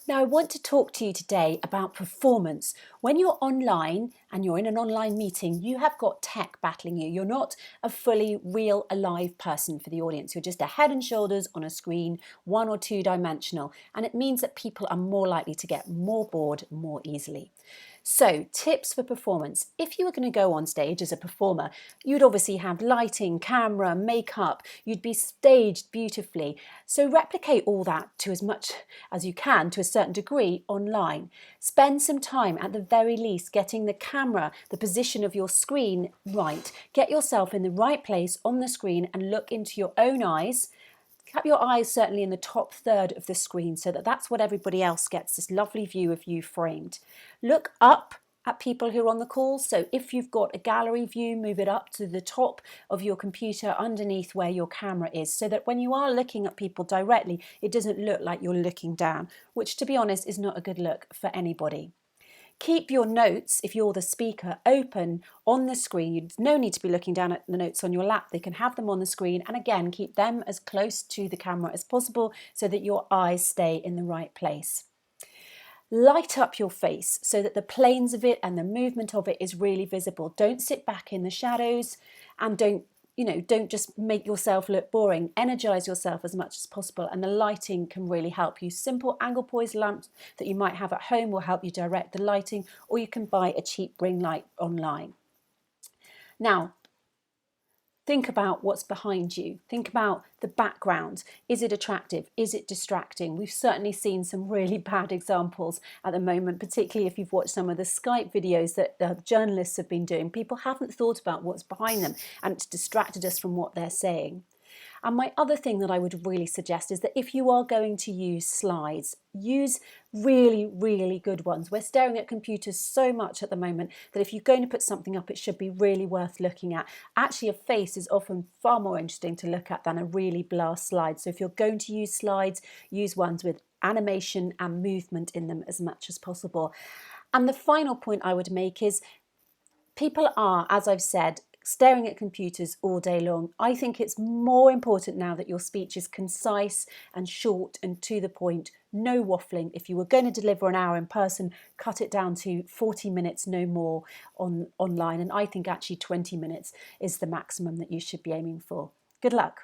Now, I want to talk to you today about performance. When you're online and you're in an online meeting, you have got tech battling you. You're not a fully real, alive person for the audience. You're just a head and shoulders on a screen, one or two dimensional. And it means that people are more likely to get more bored more easily. So, tips for performance. If you were going to go on stage as a performer, you'd obviously have lighting, camera, makeup, you'd be staged beautifully. So, replicate all that to as much as you can to a certain degree online. Spend some time at the very least getting the camera, the position of your screen right. Get yourself in the right place on the screen and look into your own eyes. Have your eyes certainly in the top third of the screen so that that's what everybody else gets, this lovely view of you framed. Look up at people who are on the call. So if you've got a gallery view, move it up to the top of your computer underneath where your camera is so that when you are looking at people directly, it doesn't look like you're looking down, which to be honest is not a good look for anybody. Keep your notes, if you're the speaker, open on the screen. You've no need to be looking down at the notes on your lap. They can have them on the screen. And again, keep them as close to the camera as possible so that your eyes stay in the right place. Light up your face so that the planes of it and the movement of it is really visible. Don't sit back in the shadows and don't just make yourself look boring. Energize yourself as much as possible, and the lighting can really help you. Simple angle poised lamps that you might have at home will help you direct the lighting, or you can buy a cheap ring light online. Now, think about what's behind you. Think about the background. Is it attractive? Is it distracting? We've certainly seen some really bad examples at the moment, particularly if you've watched some of the Skype videos that journalists have been doing. People haven't thought about what's behind them, and it's distracted us from what they're saying. And my other thing that I would really suggest is that if you are going to use slides, use really, really good ones. We're staring at computers so much at the moment that if you're going to put something up, it should be really worth looking at. Actually, a face is often far more interesting to look at than a really blur slide. So if you're going to use slides, use ones with animation and movement in them as much as possible. And the final point I would make is people are, as I've said, staring at computers all day long. I think it's more important now that your speech is concise and short and to the point, no waffling. If you were going to deliver an hour in person, cut it down to 40 minutes, no more online. And I think actually 20 minutes is the maximum that you should be aiming for. Good luck.